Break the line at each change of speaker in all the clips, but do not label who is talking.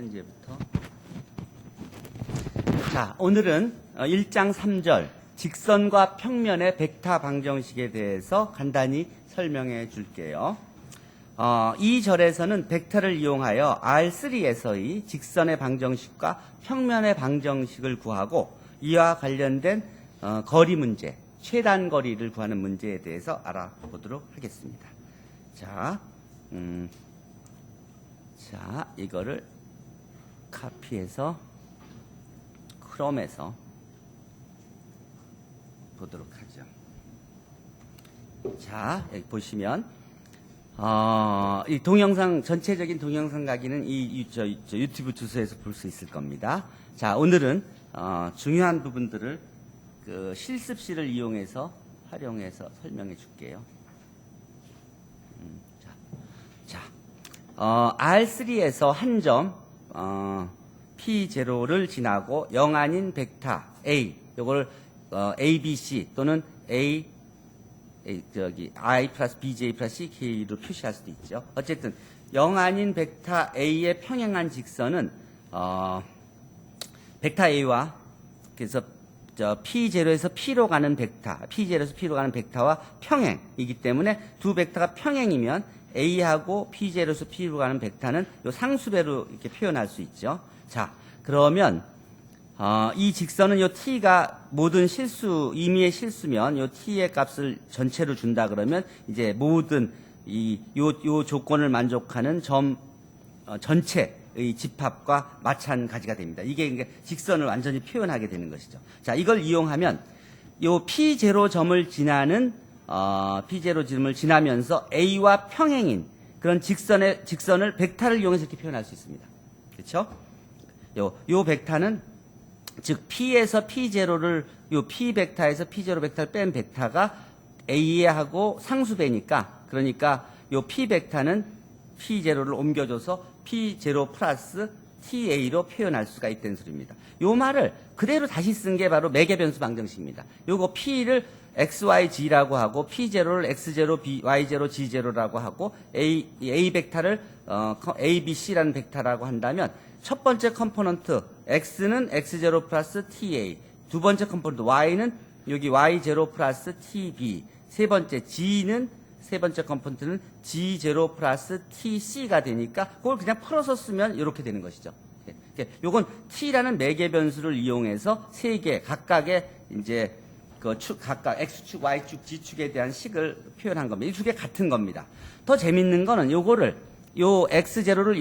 현재부터. 자, 오늘은 1장 3절 직선과 평면의 벡터 방정식에 대해서 간단히 설명해 줄게요. 이 절에서는 벡터를 이용하여 R3에서의 직선의 방정식과 평면의 방정식을 구하고 이와 관련된 거리 문제, 최단 거리를 구하는 문제에 대해서 알아보도록 하겠습니다. 자, 이거를 카피해서 크롬에서 보도록 하죠. 자, 여기 보시면 이 동영상, 전체적인 동영상 강의는 이 유튜브 주소에서 볼 수 있을 겁니다. 자, 오늘은 중요한 부분들을 그 실습실을 이용해서 활용해서 설명해 줄게요. R3에서 한 점 P0를 지나고 0 아닌 벡터 A, 요걸 ABC 또는 I 플러스 BJ 플러스 CK로 표시할 수도 있죠. 어쨌든 0 아닌 벡터 A의 평행한 직선은 벡터 A와 그래서 P0에서 P로 가는 벡터, P0에서 P로 가는 벡터와 평행이기 때문에 두 벡터가 평행이면 A하고 P0에서 P로 가는 벡터는 요 상수배로 이렇게 표현할 수 있죠. 자, 그러면 이 직선은 요 T가 모든 실수, 임의의 실수면 요 T의 값을 전체로 준다 그러면 이제 모든 요 조건을 만족하는 점 전체의 집합과 마찬가지가 됩니다. 이게 직선을 완전히 표현하게 되는 것이죠. 자, 이걸 이용하면 요 P0 점을 지나는 P0 점을 지나면서 A와 평행인 그런 직선을 벡터를 이용해서 이렇게 표현할 수 있습니다. 그렇죠? 요 벡터는 즉 P에서 P0를 요 P 벡터에서 P0 벡터를 뺀 벡터가 A하고 상수배니까 그러니까 요 P 벡터는 P0를 옮겨줘서 P0 플러스 TA로 표현할 수가 있다는 소리입니다. 요 말을 그대로 다시 쓴 게 바로 매개변수 방정식입니다. 요거 P를 XYG라고 하고 P0를 X0, Y0, G0라고 하고 A 벡터를 ABC라는 벡터라고 한다면 첫 번째 컴포넌트 X는 X0 플러스 TA, 두 번째 컴포넌트 Y는 여기 Y0 플러스 TB, 세 번째 G는 세 번째 컴포넌트는 G0 플러스 TC가 되니까 그걸 그냥 풀어서 쓰면 이렇게 되는 것이죠. 요건 T라는 매개변수를 이용해서 세 개 각각의 이제 각각 X축, Y축, G축에 대한 식을 표현한 겁니다. 이 두 개 같은 겁니다. 더 재밌는 거는 요거를 요 X0를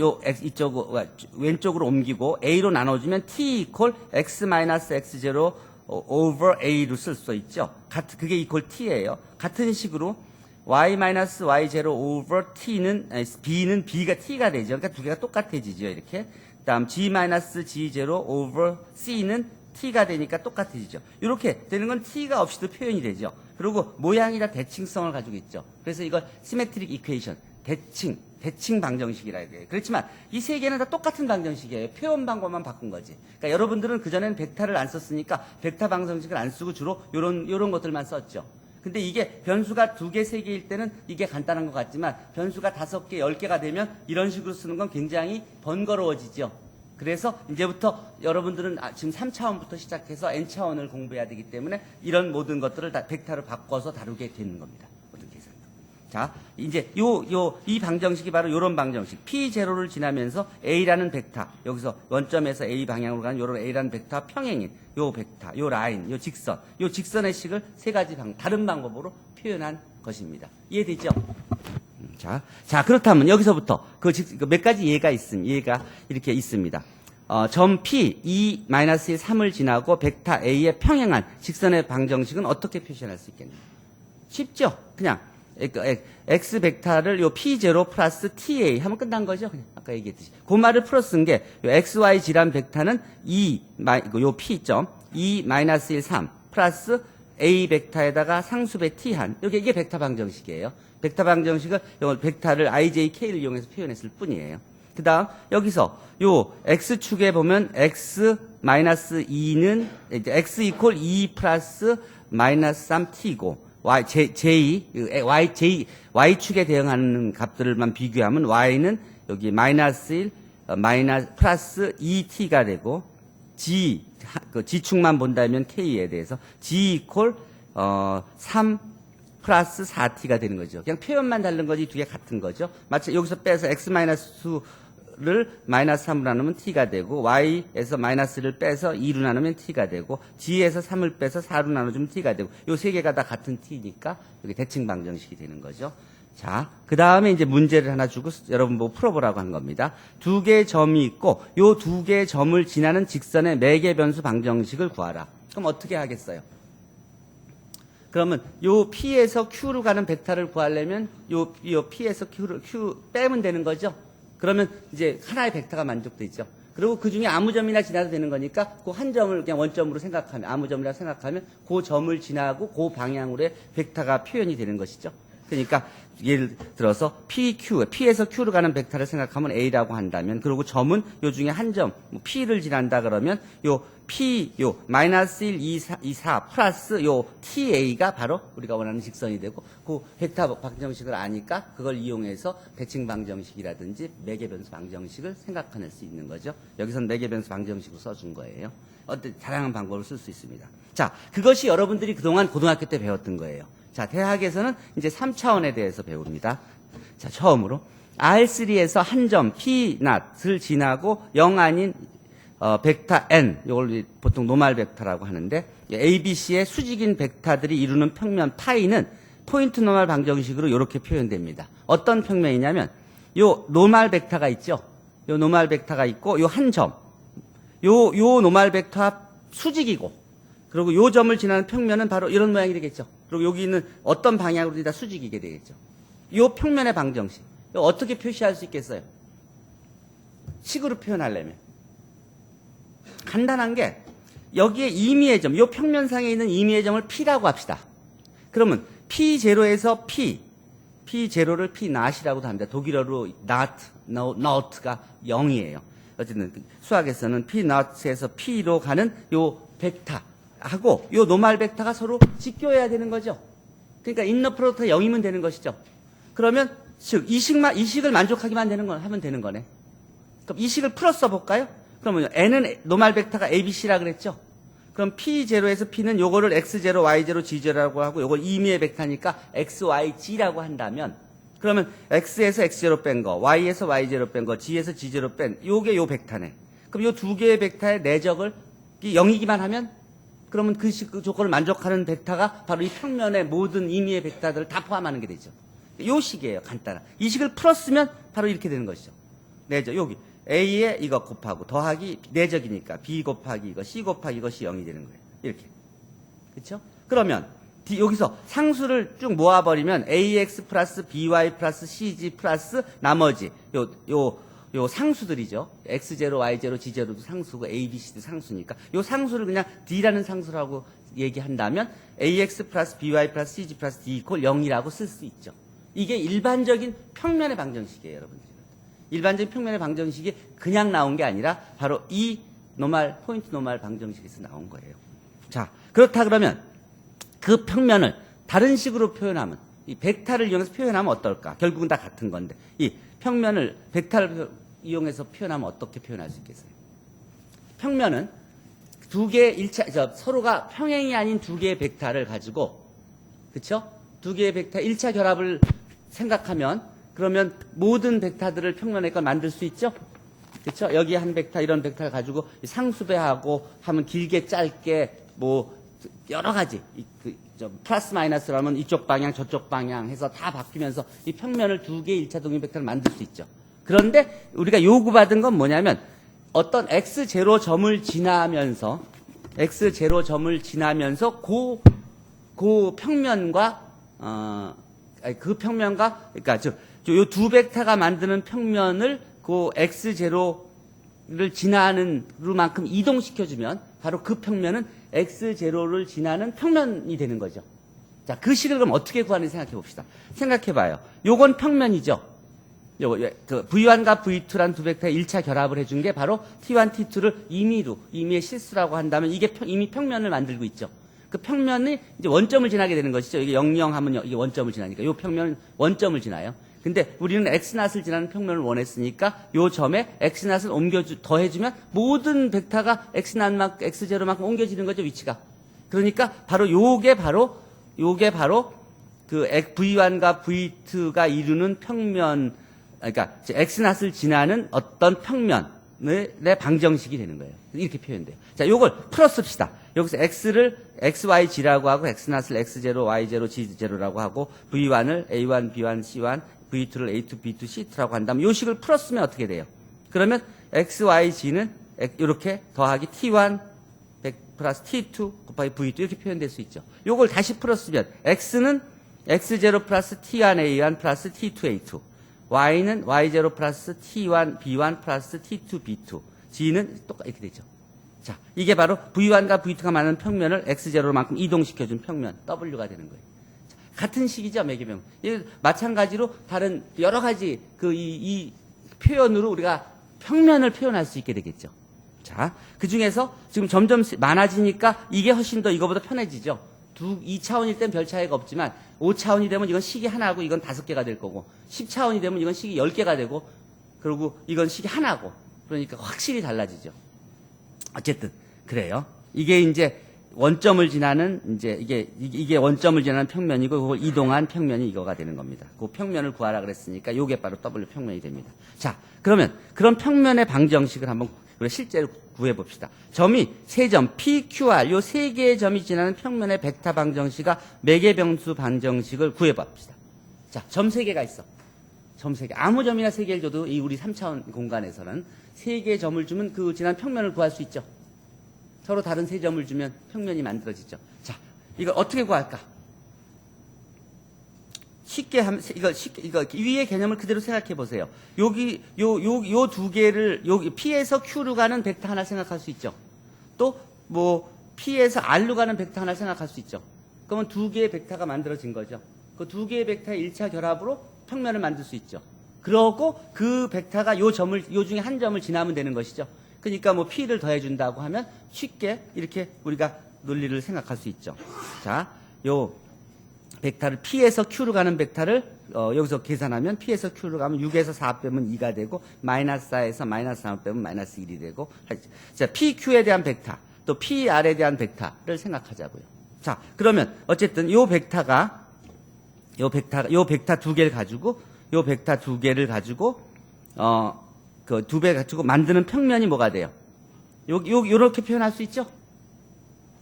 왼쪽으로 옮기고 A로 나눠주면 T 이퀄 X 마이너스 X0 over A로 쓸 수 있죠. 그게 이퀄 T예요. 같은 식으로 Y 마이너스 Y0 over B는 B가 T가 되죠. 그러니까 두 개가 똑같아지죠. 이렇게. 다음 G 마이너스 G0 over C는 T가 되니까 똑같아지죠. 이렇게 되는 건 T가 없이도 표현이 되죠. 그리고 모양이 다 대칭성을 가지고 있죠. 그래서 이걸 시메트릭 이퀘이션, 대칭 방정식이라 해요. 그렇지만 이 세 개는 다 똑같은 방정식이에요. 표현 방법만 바꾼 거지. 그러니까 여러분들은 그전에는 벡터를 안 썼으니까 벡터 방정식을 안 쓰고 주로 요런 것들만 썼죠. 근데 이게 변수가 2개, 3개일 때는 이게 간단한 것 같지만 변수가 5개, 10개가 되면 이런 식으로 쓰는 건 굉장히 번거로워지죠. 그래서 이제부터 여러분들은 지금 3차원부터 시작해서 N차원을 공부해야 되기 때문에 이런 모든 것들을 다 벡터로 바꿔서 다루게 되는 겁니다. 모든 계산도. 자, 이제 이 방정식이 바로 요런 방정식. P0를 지나면서 A라는 벡터, 여기서 원점에서 A 방향으로 가는 요런 A라는 벡터 평행인 요 벡터, 요 라인, 요 직선의 식을 세 가지 다른 방법으로 표현한 것입니다. 이해되죠? 자, 그렇다면 여기서부터 몇 가지 예가 이렇게 있습니다. 점 P, 2-1, 3을 지나고 벡터 A의 평행한 직선의 방정식은 어떻게 표현할 수 있겠나요? 쉽죠? 그냥, X 벡터를 요 P0 플러스 TA 하면 끝난 거죠? 그냥 아까 얘기했듯이. 그 말을 풀어 쓴 게, 요 XYG란 벡터는 요 P 점, 2-1, 3 플러스 A 벡터에다가 상수배 T한. 이게 벡터 방정식이에요. 벡터 방정식을, 벡터를 IJK를 이용해서 표현했을 뿐이에요. 그 다음, 여기서, 요, X축에 보면, X-2는, X 이퀄 2 플러스 마이너스 3T고, Y축에 대응하는 값들만 비교하면, Y는 여기 마이너스 1, 마이너스 플러스 2t가 되고 g 그 g축만 본다면 k에 대해서 g 이퀄 3 플러스 4t가 되는 거죠. 그냥 표현만 다른 거지 두 개 같은 거죠. 마치 여기서 빼서 x 마이너스 수를 마이너스 3으로 나누면 t가 되고 y에서 마이너스를 빼서 2로 나누면 t가 되고 g에서 3을 빼서 4로 나눠주면 t가 되고 요 세 개가 다 같은 t니까 여기 대칭 방정식이 되는 거죠. 자, 그 다음에 이제 문제를 하나 주고 여러분 보고 풀어보라고 한 겁니다. 두 개의 점이 있고 요 두 개의 점을 지나는 직선의 매개 변수 방정식을 구하라. 그럼 어떻게 하겠어요? 그러면 요 P에서 Q로 가는 벡터를 구하려면 요 P에서 Q 빼면 되는 거죠. 그러면 이제 하나의 벡터가 만족되죠. 그리고 그 중에 아무 점이나 지나도 되는 거니까 그 한 점을 그냥 원점으로 생각하면 아무 점이라 생각하면 그 점을 지나고 그 방향으로의 벡터가 표현이 되는 것이죠. 그러니까 예를 들어서 P에서 Q로 가는 벡터를 생각하면 A라고 한다면 그리고 점은 요 중에 한 점 P를 지난다 그러면 요 P 마이너스 1, 2, 4 플러스 요 TA가 바로 우리가 원하는 직선이 되고 그 벡터 방정식을 아니까 그걸 이용해서 대칭 방정식이라든지 매개변수 방정식을 생각해낼 수 있는 거죠. 여기서는 매개변수 방정식으로 써준 거예요. 어떤 다양한 방법을 쓸 수 있습니다. 자, 그것이 여러분들이 그동안 고등학교 때 배웠던 거예요. 자, 대학에서는 이제 3차원에 대해서 배웁니다. 자, 처음으로 R3에서 한 점 P0을 지나고 0 아닌 벡터 N, 이걸 보통 노멀 벡터라고 하는데 ABC의 수직인 벡터들이 이루는 평면 파이는 포인트 노멀 방정식으로 이렇게 표현됩니다. 어떤 평면이냐면 요 노멀 벡터가 있죠. 요 노멀 벡터가 있고 요 한 점, 요 노멀 벡터가 수직이고 그리고 요 점을 지나는 평면은 바로 이런 모양이 되겠죠. 그리고 여기 있는 어떤 방향으로 다 수직이게 되겠죠. 요 평면의 방정식. 이거 어떻게 표시할 수 있겠어요? 식으로 표현하려면. 간단한 게 여기에 임의의 점, 요 평면상에 있는 임의의 점을 P라고 합시다. 그러면 P0에서 P0를 P0이라고도 합니다. 독일어로 not가 0이에요. 어쨌든 수학에서는 P0에서 P로 가는 요 벡터 하고 요 노멀 벡터가 서로 직교해야 되는 거죠. 그러니까 인너 프로덕트가 0이면 되는 것이죠. 그러면 즉 이 식을 만족하기만 하면 되는 거네. 그럼 이 식을 풀어 써볼까요? 그러면 N은 노멀 벡터가 ABC라 그랬죠. 그럼 P0에서 P는 요거를 X0, Y0, G0라고 하고 요걸 임의의 벡터니까 X, Y, G라고 한다면 그러면 X에서 X0 뺀 거, Y에서 Y0 뺀 거, G에서 G0 뺀 요게 요 벡터네. 그럼 요 두 개의 벡터의 내적을 0이기만 하면 그러면 그 조건을 만족하는 벡터가 바로 이 평면의 모든 임의의 벡터들을 다 포함하는 게 되죠. 요 식이에요. 간단한. 이 식을 풀었으면 바로 이렇게 되는 것이죠. 내적 여기 A에 이거 곱하고 더하기 내적이니까 B 곱하기 이거 C 곱하기 이것이 0이 되는 거예요. 이렇게. 그렇죠? 그러면 여기서 상수를 쭉 모아버리면 AX 플러스 BY 플러스 CG 플러스 나머지 요 상수들이죠. X0, Y0, G0도 상수고 A, B, C도 상수니까 요 상수를 그냥 D라는 상수라고 얘기한다면 AX 플러스 BY 플러스 CG 플러스 D 이퀄 0이라고 쓸 수 있죠. 이게 일반적인 평면의 방정식이에요, 여러분들. 일반적인 평면의 방정식이 그냥 나온 게 아니라 바로 이 포인트 노멀 방정식에서 나온 거예요. 자, 그렇다 그러면 그 평면을 다른 식으로 표현하면 이 벡터를 이용해서 표현하면 어떨까? 결국은 다 같은 건데 이 평면을 벡터를 이용해서 표현하면 어떻게 표현할 수 있겠어요? 평면은 두 개의 서로가 평행이 아닌 두 개의 벡터를 가지고 그렇죠? 두 개의 벡터 1차 결합을 생각하면 그러면 모든 벡터들을 평면의 걸 만들 수 있죠? 그렇죠? 여기 한 벡터 이런 벡터를 가지고 상수배하고 하면 길게 짧게 뭐 여러 가지 플러스 마이너스라면 이쪽 방향 저쪽 방향 해서 다 바뀌면서 이 평면을 두 개의 1차 동일 벡터를 만들 수 있죠. 그런데 우리가 요구받은 건 뭐냐면 어떤 X0 점을 지나면서 그 평면과 그러니까 요 두 벡터가 만드는 평면을 그 X0를 지나는 루만큼 이동시켜주면 바로 그 평면은 X0를 지나는 평면이 되는 거죠. 자, 그 식을 그럼 어떻게 구하는지 생각해 봅시다. 생각해 봐요. 요건 평면이죠. 그 V1과 V2란 두 벡터의 1차 결합을 해준 게 바로 T1, T2를 임의의 실수라고 한다면 이게 이미 평면을 만들고 있죠. 그 평면이 이제 원점을 지나게 되는 것이죠. 이게 0, 0 하면 이게 원점을 지나니까 요 평면은 원점을 지나요. 근데 우리는 x낫을 지나는 평면을 원했으니까 요 점에 x낫을 더해주면 모든 벡터가 x낫만큼, x제로만큼 옮겨지는 거죠, 위치가. 그러니까 바로 요게 바로 그 v1과 v2가 이루는 평면, 그러니까 x낫을 지나는 어떤 평면의 방정식이 되는 거예요. 이렇게 표현돼요. 자, 요걸 풀어씁시다. 여기서 x를 xyg라고 하고 x낫을 x0, y0, g0라고 하고 v1을 a1, b1, c1, v2를 a2, b2, c2라고 한다면 요 식을 풀었으면 어떻게 돼요? 그러면 xyg는 이렇게 더하기 t1 플러스 t2 곱하기 v2 이렇게 표현될 수 있죠. 요걸 다시 풀었으면 x는 x0 플러스 t1 a1 플러스 t2 a2 y는 y0 플러스 t1 b1 플러스 t2 b2 g는 똑같이 이렇게 되죠. 자, 이게 바로 v1과 v2가 맞는 평면을 x0로만큼 이동시켜준 평면 w가 되는 거예요. 자, 같은 식이죠, 매개평. 마찬가지로 다른 여러 가지 이 표현으로 우리가 평면을 표현할 수 있게 되겠죠. 자, 그 중에서 지금 점점 많아지니까 이게 훨씬 더 이거보다 편해지죠. 2차원일 땐 별 차이가 없지만 5차원이 되면 이건 식이 하나고 이건 5개가 될 거고 10차원이 되면 이건 식이 10개가 되고 그리고 이건 식이 하나고 그러니까 확실히 달라지죠. 어쨌든 그래요. 이게 이제 원점을 지나는 이제 이게 원점을 지나는 평면이고 그걸 이동한 평면이 이거가 되는 겁니다. 그 평면을 구하라 그랬으니까 요게 바로 W 평면이 됩니다. 자, 그러면 그런 평면의 방정식을 한번 실제로 구해 봅시다. 점이 세 점 P, Q, R 요 세 개의 점이 지나는 평면의 벡터 방정식과 매개병수 방정식을 구해 봅시다. 자, 점 세 개가 있어. 점 세 개. 아무 점이나 세 개를 줘도 이 우리 3차원 공간에서는 세 개의 점을 주면 그 지난 평면을 구할 수 있죠. 서로 다른 세 점을 주면 평면이 만들어지죠. 자, 이걸 어떻게 구할까? 쉽게 하면 이거 위의 개념을 그대로 생각해 보세요. 여기 요 두 개를 여기 P에서 Q로 가는 벡터 하나 생각할 수 있죠. 또 뭐 P에서 R로 가는 bek터 하나 생각할 수 있죠. 그러면 두 개의 벡터가 만들어진 거죠. 그 두 개의 벡터의 1차 결합으로 평면을 만들 수 있죠. 그러고 그 벡터가 요 중에 한 점을 지나면 되는 것이죠. 그러니까 뭐 P를 더해준다고 하면 쉽게 이렇게 우리가 논리를 생각할 수 있죠. 자, 요 벡터를 P에서 Q로 가는 벡터를 여기서 계산하면 P에서 Q로 가면 6에서 4 빼면 2가 되고 마이너스 4에서 마이너스 3 빼면 마이너스 1이 되고 자, PQ에 대한 벡터 또 PR에 대한 벡터를 생각하자고요. 자, 그러면 어쨌든 요 벡터 두 개를 가지고 요 벡터 두 개를 가지고 그 두 배 가지고 만드는 평면이 뭐가 돼요? 요렇게 표현할 수 있죠?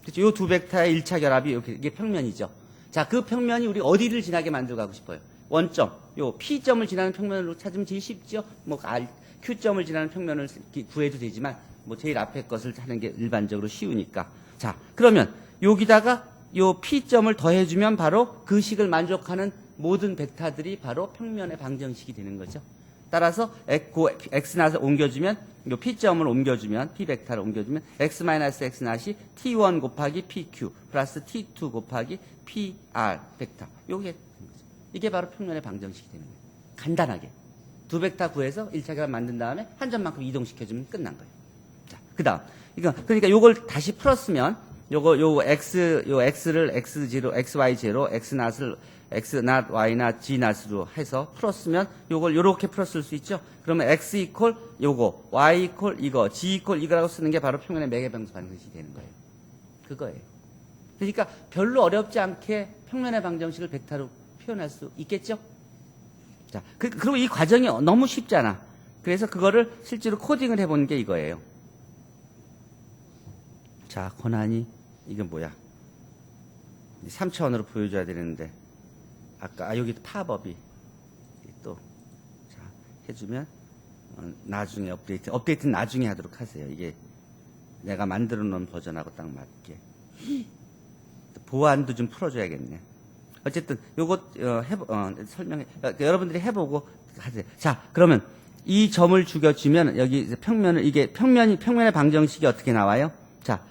그렇죠? 요 두 벡터의 1차 결합이 이게 평면이죠. 자, 그 평면이 우리 어디를 지나게 만들어 가고 싶어요? 원점, 요 P점을 지나는 평면으로 찾으면 제일 쉽죠? 뭐 Q점을 지나는 평면을 구해도 되지만 뭐 제일 앞에 것을 하는 게 일반적으로 쉬우니까. 자, 그러면 여기다가 요 P점을 더해주면 바로 그 식을 만족하는 모든 벡터들이 바로 평면의 방정식이 되는 거죠. 따라서 X낫을 옮겨주면 요 P점을 옮겨주면 P 벡터를 옮겨주면 X-X낫이 T1 곱하기 PQ 플러스 T2 곱하기 PR 벡터 요게 이게 바로 평면의 방정식이 되는 거예요. 간단하게 두 벡터 구해서 1차 결합 만든 다음에 한 점만큼 이동시켜주면 끝난 거예요. 자, 그다음 그러니까 요걸 다시 풀었으면 요 X를 X0, XY0, X낫을 X낫, Y낫, G낫으로 해서 풀었으면 요걸 요렇게 풀었을 수 있죠. 그러면 X 이퀄 요거, Y 이퀄 이거, G 이퀄 이거라고 쓰는 게 바로 평면의 매개병수 방정식이 되는 거예요. 그거예요. 그러니까 별로 어렵지 않게 평면의 방정식을 벡터로 표현할 수 있겠죠. 자, 그리고 이 과정이 너무 쉽잖아. 그래서 그거를 실제로 코딩을 해보는 게 이거예요. 자, 권한이 이건 뭐야? 3차원으로 보여줘야 되는데 아까 여기 파법이 또 자, 해주면 나중에 업데이트는 나중에 하도록 하세요. 이게 내가 만들어 놓은 버전하고 딱 맞게 보안도 좀 풀어줘야겠네. 어쨌든 요거 설명해 여러분들이 해보고 하세요. 자, 그러면 이 점을 죽여주면 여기 평면을 이게 평면의 방정식이 어떻게 나와요? 자,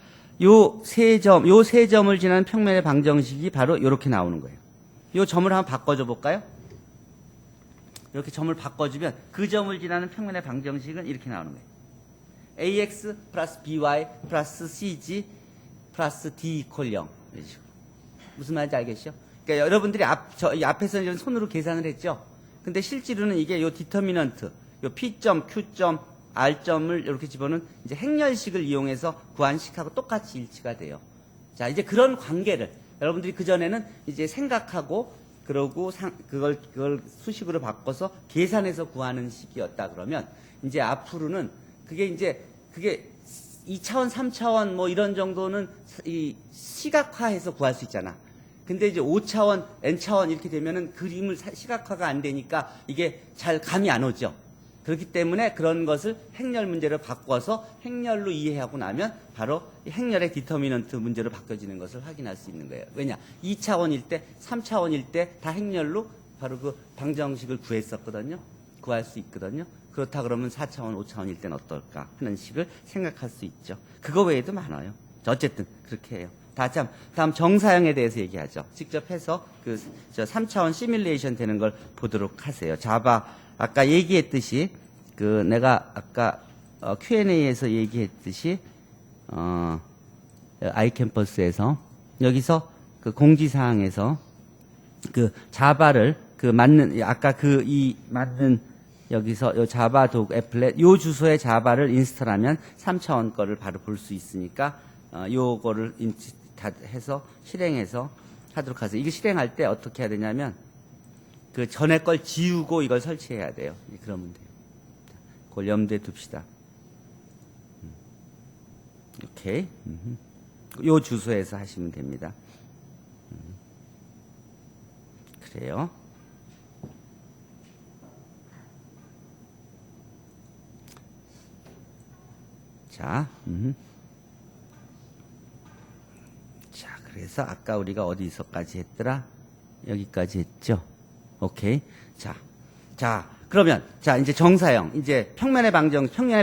요 세 점을 지나는 평면의 방정식이 바로 이렇게 나오는 거예요. 요 점을 한번 바꿔줘 볼까요? 이렇게 점을 바꿔주면 그 점을 지나는 평면의 방정식은 이렇게 나오는 거예요. AX 플러스 BY 플러스 CG 플러스 D 이퀄 0. 무슨 말인지 알겠죠? 그러니까 여러분들이 앞에서 이런 손으로 계산을 했죠? 근데 실제로는 이게 요 디터미넌트, 요 P점, Q점, R점을 이렇게 집어넣은 이제 행렬식을 이용해서 구한 식하고 똑같이 일치가 돼요. 자, 이제 그런 관계를 여러분들이 그전에는 이제 생각하고 그러고 그걸 수식으로 바꿔서 계산해서 구하는 식이었다 그러면 이제 앞으로는 그게 2차원, 3차원 뭐 이런 정도는 이 시각화해서 구할 수 있잖아. 근데 이제 5차원, N차원 이렇게 되면은 그림을 시각화가 안 되니까 이게 잘 감이 안 오죠. 그렇기 때문에 그런 것을 행렬 문제로 바꿔서 행렬로 이해하고 나면 바로 행렬의 디터미넌트 문제로 바뀌어지는 것을 확인할 수 있는 거예요. 왜냐? 2차원일 때, 3차원일 때 다 행렬로 바로 그 방정식을 구했었거든요. 구할 수 있거든요. 그렇다 그러면 4차원, 5차원일 땐 어떨까 하는 식을 생각할 수 있죠. 그거 외에도 많아요. 어쨌든 그렇게 해요. 다음 정사형에 대해서 얘기하죠. 직접 해서 그 3차원 시뮬레이션 되는 걸 보도록 하세요. 자바 아까 얘기했듯이 내가 아까 Q&A에서 얘기했듯이 아이캠퍼스에서 여기서 그 공지사항에서 그 자바를 맞는 아까 맞는 여기서 요 자바 도구 애플렛 요 주소에 자바를 인스톨하면 3차원 거를 바로 볼 수 있으니까 요거를 해서 실행해서 하도록 하세요. 이거 실행할 때 어떻게 해야 되냐면 그 전에 걸 지우고 이걸 설치해야 돼요. 그러면 돼요. 그걸 염두에 둡시다. 오케이. 요 주소에서 하시면 됩니다. 그래요. 자, 자, 그래서 아까 우리가 어디서까지 했더라? 여기까지 했죠. 오케이. 자, 그러면, 이제 정사형, 이제 평면의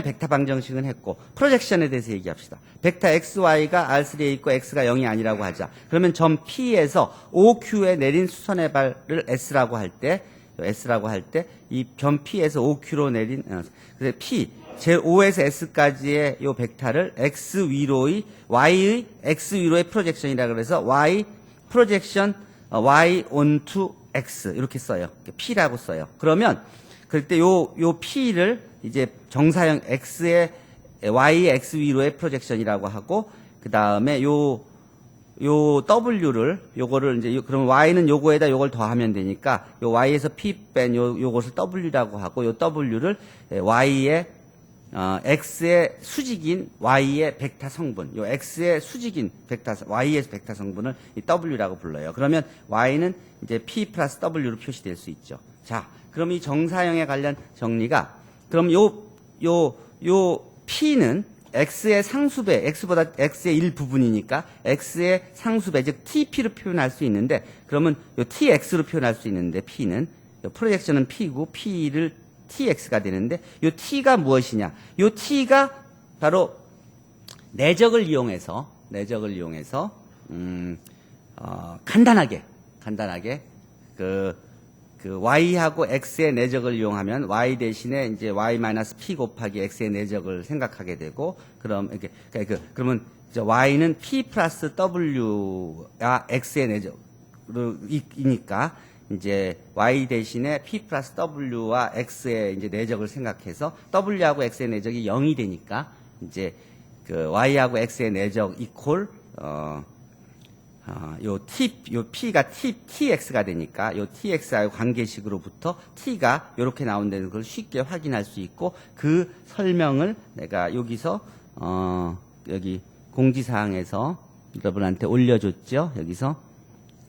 벡터 방정식은 했고, 프로젝션에 대해서 얘기합시다. 벡터 XY가 R3에 있고 X가 0이 아니라고 하자. 그러면 점 P에서 OQ에 내린 수선의 발을 S라고 할 때, 이 점 P에서 OQ로 내린, 그래서 P, 제5에서 S까지의 요 벡터를 X 위로의, Y의 X 위로의 프로젝션이라 그래서 Y, 프로젝션, Y onto X 이렇게 써요. P라고 써요. 그러면 그럴 때 요 P를 이제 정사형 X의 Y의 X 위로의 프로젝션이라고 하고 그 다음에 요 W를 요거를 이제 그러면 Y는 요거에다 요걸 더하면 되니까 요 Y에서 P 뺀 요것을 W라고 하고 요 W를 Y의 X의 수직인 Y의 벡터 성분, 요 X의 수직인 Y의 벡터 성분을 이 W라고 불러요. 그러면 Y는 이제 P 플러스 W로 표시될 수 있죠. 자, 그럼 이 정사형에 관련 정리가, 그럼 요 P는 X의 상수배, X보다 X의 일부분이니까 X의 상수배, 즉 TP로 표현할 수 있는데, 그러면 요 TX로 표현할 수 있는데, P는, 요 프로젝션은 P고, P를 TX가 되는데 요 T가 무엇이냐? 요 T가 바로 내적을 이용해서 간단하게 그 Y하고 X의 내적을 이용하면 Y 대신에 이제 Y-P 곱하기 X의 내적을 생각하게 되고 그러면 Y는 P 플러스 W가 X의 내적이니까 이제 Y 대신에 P 플러스 W와 X의 이제 내적을 생각해서 W하고 X의 내적이 0이 되니까 이제 그 Y하고 X의 내적 이퀄 요 P가 TX가 되니까 요 TX하고 관계식으로부터 T가 요렇게 나온다는 걸 쉽게 확인할 수 있고 그 설명을 내가 여기서 여기 공지사항에서 여러분한테 올려줬죠. 여기서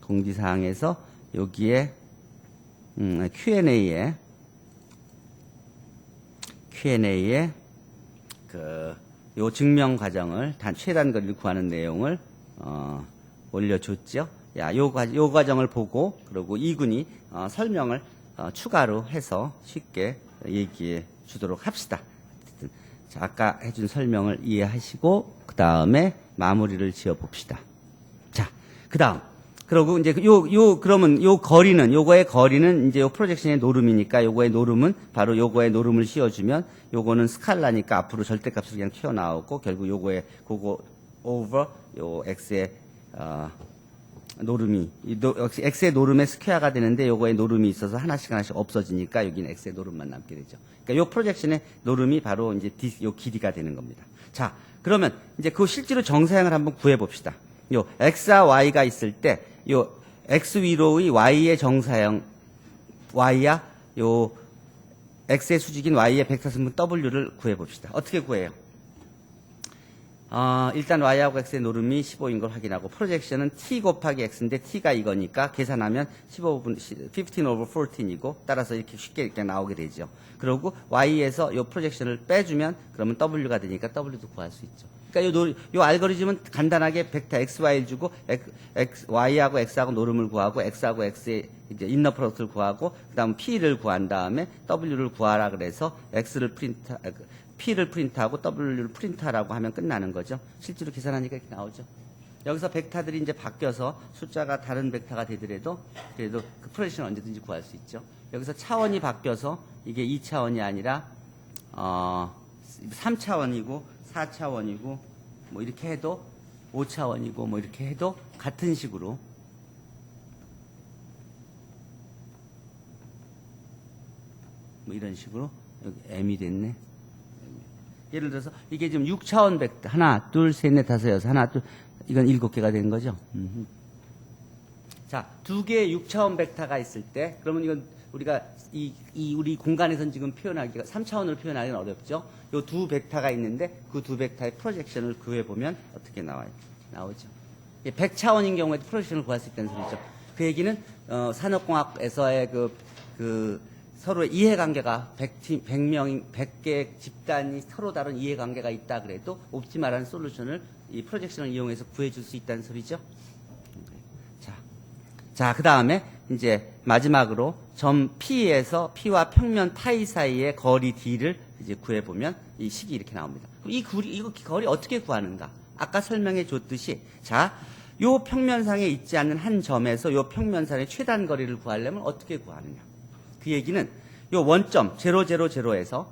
공지사항에서 여기에 Q&A에 요 증명 과정을 최단 거리를 구하는 내용을 올려줬죠. 요 과정을 보고 그리고 이군이 설명을 추가로 해서 쉽게 얘기해 주도록 합시다. 자, 아까 해준 설명을 이해하시고 그 다음에 마무리를 지어 봅시다. 자, 그 다음. 그리고 이제 그러면 요거의 거리는 이제 요 프로젝션의 노름이니까 요거의 노름은 바로 요거의 노름을 씌워주면 요거는 스칼라니까 앞으로 절대값으로 그냥 튀어나오고 결국 요거의 그거 over 요 x의 노름이 x의 노름의 스퀘어가 되는데 요거에 노름이 있어서 하나씩 없어지니까 여기는 x의 노름만 남게 되죠. 그러니까 요 프로젝션의 노름이 바로 이제 요 길이가 되는 겁니다. 자, 그러면 이제 그 실제로 정사형을 한번 구해 봅시다. 요 x와 y가 있을 때 요 x 위로의 y의 정사형 y야 요 x의 수직인 y의 벡터승분 w를 구해 봅시다. 어떻게 구해요? 일단 y하고 x의 노름이 15인 걸 확인하고 프로젝션은 t 곱하기 x인데 t가 이거니까 계산하면 15 over 14이고 따라서 이렇게 쉽게 이렇게 나오게 되죠. 그리고 y에서 요 프로젝션을 빼주면 그러면 w가 되니까 w도 구할 수 있죠. 그러니까 요 알고리즘은 간단하게 벡터 xy를 주고 y하고 x하고 노름을 구하고 x하고 x의 이제 인너 프로덕트를 구하고 그다음 p를 구한 다음에 w를 구하라 그래서 P를 프린트하고 W를 프린트하라고 하면 끝나는 거죠. 실제로 계산하니까 이렇게 나오죠. 여기서 벡터들이 이제 바뀌어서 숫자가 다른 벡터가 되더라도 그래도 그 프로젝션 언제든지 구할 수 있죠. 여기서 차원이 바뀌어서 이게 2차원이 아니라 3차원이고 4차원이고 뭐 이렇게 해도 5차원이고 뭐 이렇게 해도 같은 식으로 뭐 이런 식으로 여기 M이 됐네. 예를 들어서 이게 지금 6차원 벡터 하나 둘 셋 넷 다섯 여섯 하나 둘 이건 7개가 되는 거죠. 자, 2개의 6차원 벡터가 있을 때 그러면 이건 우리가 우리 공간에선 지금 표현하기가 3차원으로 표현하기는 어렵죠. 요 두 벡터가 있는데 그 두 벡터의 프로젝션을 구해 보면 어떻게 나와요? 나오죠. 100차원인 경우에도 프로젝션을 구할 수 있다는 소리죠. 그 얘기는 산업공학에서의 서로의 이해관계가 100개 집단이 서로 다른 이해관계가 있다 그래도 옵티멀한 솔루션을 이 프로젝션을 이용해서 구해줄 수 있다는 소리죠. 자, 그 다음에 이제 마지막으로 점 P에서 P와 평면 파이 사이의 거리 D를 이제 구해보면 이 식이 이렇게 나옵니다. 그럼 이거 거리 어떻게 구하는가? 아까 설명해 줬듯이 자, 요 평면상에 있지 않는 한 점에서 요 평면상의 최단 거리를 구하려면 어떻게 구하느냐? 그 얘기는 요 원점 000에서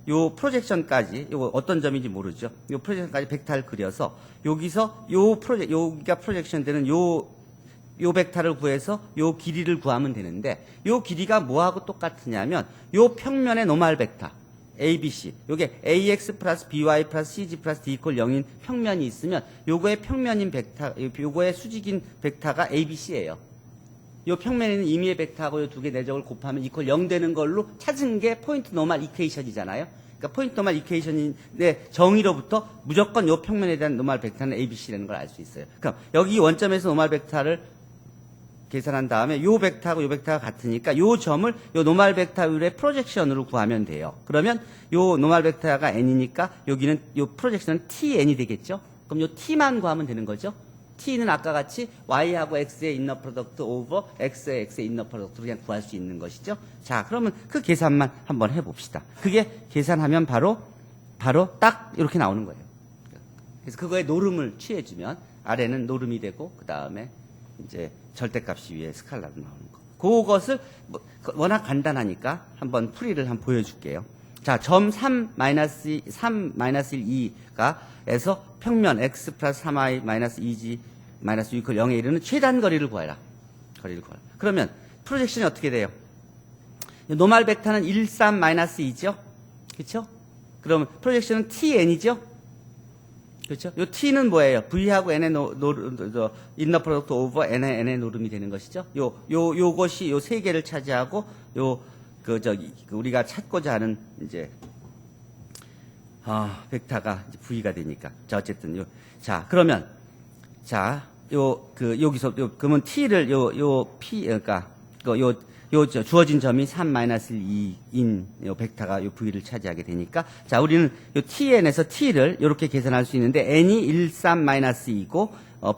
요 프로젝션까지 요 어떤 점인지 모르죠. 요 프로젝션까지 벡터를 그려서 여기서 여기가 프로젝션 되는 요 벡터를 구해서 요 길이를 구하면 되는데 요 길이가 뭐하고 똑같으냐면 요 평면의 노멀 벡터 ABC 요게 AX 플러스 BY 플러스 CG 플러스 D 이퀄 0인 평면이 있으면 요거의 평면인 벡터 요거의 수직인 벡터가 ABC예요. 요 평면에 있는 임의의 벡터하고 요 두 개 내적을 곱하면 이퀄 0 되는 걸로 찾은 게 포인트 노멀 이퀘이션이잖아요. 그러니까 포인트 노멀 이퀘이션의 정의로부터 무조건 요 평면에 대한 노멀 벡터는 ABC라는 걸 알 수 있어요. 그럼 여기 원점에서 노멀 벡터를 계산한 다음에 요 벡터하고 요 벡터가 같으니까 요 점을 요 노멀 벡터율의 프로젝션으로 구하면 돼요. 그러면 요 노멀 벡터가 n이니까 여기는 요 프로젝션은 tn이 되겠죠. 그럼 요 t만 구하면 되는 거죠. t는 아까 같이 y하고 x의 인너 프로덕트 오버 x의 인너 프로덕트로 그냥 구할 수 있는 것이죠. 자, 그러면 그 계산만 한번 해봅시다. 그게 계산하면 바로 딱 이렇게 나오는 거예요. 그래서 그거에 노름을 취해주면 아래는 노름이 되고 그 다음에 이제 절대값이 위에 스칼라로 나오는 거. 그것을 워낙 간단하니까 한번 풀이를 한번 보여줄게요. 자, 점 3-1-2가 에서 평면 x 플러스 3i 마이너스 2g 마이너스 6 0에 이르는 최단 거리를 구해라. 그러면 프로젝션이 어떻게 돼요? 노멀 벡터는 1, 3 마이너스 2죠? 그렇죠? 그러면 프로젝션은 tn이죠? 그렇죠? 요 t는 뭐예요? v하고 n의 인너 프로덕트 오버 n의 노름이 되는 것이죠. 요것이 요 세 개를 차지하고 우리가 찾고자 하는 이제 벡터가 이제 v가 되니까. 자, 어쨌든 그러면 여기서 그러면 t를 그러니까 주어진 점이 3-2인 요 벡터가 요 v를 차지하게 되니까 자, 우리는 요 tn에서 t를 이렇게 계산할 수 있는데 n이 1, 3-2이고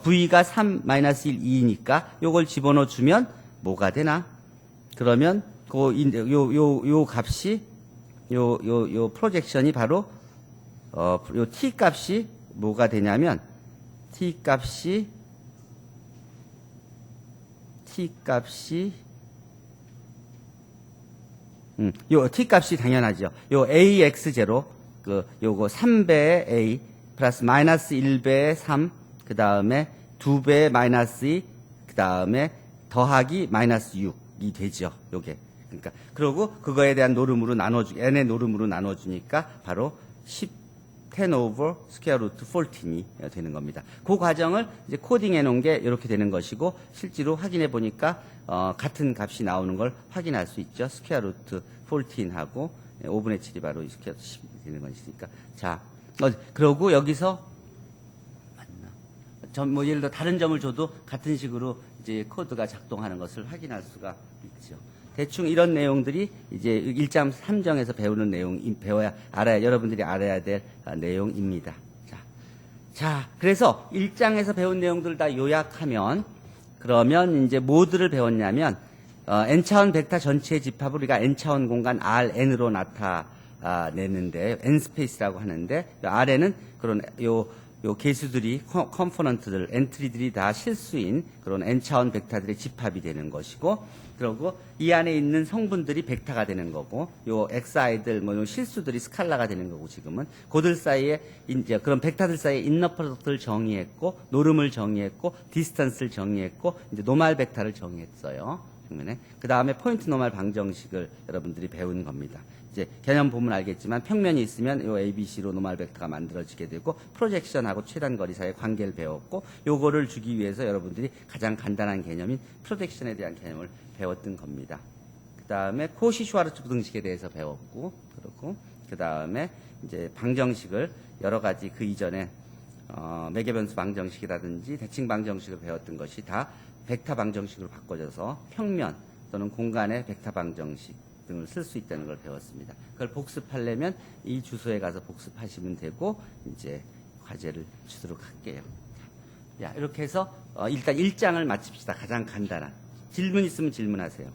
v가 3-1, 2니까 요걸 집어넣어 주면 뭐가 되나? 그러면 요 값이 요 프로젝션이 바로 요 t 값이 뭐가 되냐면 t 값이 요 t 값이 당연하죠. 요 ax0 요거 3배의 a 플러스 마이너스 1배의 3 그다음에 2배 마이너스 2, 그 다음에 더하기 마이너스 6이 되죠. 요게. 그러니까, 그러고 그거에 대한 노름으로 n의 노름으로 나눠주니까 바로 10 over square root 14이 되는 겁니다. 그 과정을 이제 코딩해 놓은 게 이렇게 되는 것이고, 실제로 확인해 보니까, 같은 값이 나오는 걸 확인할 수 있죠. 스퀘어 루트 14하고 5분의 7이 바로 스퀘어 루트 10이 되는 것이니까. 자, 그러고 여기서, 뭐 예를 들어 다른 점을 줘도 같은 식으로 이제 코드가 작동하는 것을 확인할 수가 있죠. 대충 이런 내용들이 이제 1.3정에서 배우는 내용, 여러분들이 알아야 될 내용입니다. 자, 그래서 1장에서 배운 내용들을 다 요약하면, 그러면 이제 뭐들을 배웠냐면, n차원 벡터 전체의 집합을 우리가 n차원 공간 Rn으로 나타내는데, n스페이스라고 하는데, Rn은 그런 요 개수들이, 컴포넌트들, 엔트리들이 다 실수인 그런 n차원 벡터들의 집합이 되는 것이고, 그리고 이 안에 있는 성분들이 벡터가 되는 거고, 요 xi들, 요 실수들이 스칼라가 되는 거고, 지금은. 그들 사이에, 이제 그런 벡터들 사이에 인너 프로덕트를 정의했고, 노름을 정의했고, 디스턴스를 정의했고, 이제 노말 벡터를 정의했어요. 그 다음에 포인트 노말 방정식을 여러분들이 배운 겁니다. 이제 개념 보면 알겠지만 평면이 있으면 요 ABC로 노말 벡터가 만들어지게 되고, 프로젝션하고 최단 거리 사이의 관계를 배웠고, 요거를 주기 위해서 여러분들이 가장 간단한 개념인 프로젝션에 대한 개념을 배웠던 겁니다. 그 다음에 코시 슈와르츠 부등식에 대해서 배웠고, 그렇고, 그 다음에 이제 방정식을 여러 가지 그 이전에 매개 변수 방정식이라든지 대칭 방정식을 배웠던 것이 다 벡터 방정식으로 바꿔져서 평면 또는 공간의 벡터 방정식 등을 쓸 수 있다는 걸 배웠습니다. 그걸 복습하려면 이 주소에 가서 복습하시면 되고, 이제 과제를 주도록 할게요. 자, 이렇게 해서 일단 1장을 마칩시다. 가장 간단한. 질문 있으면 질문하세요.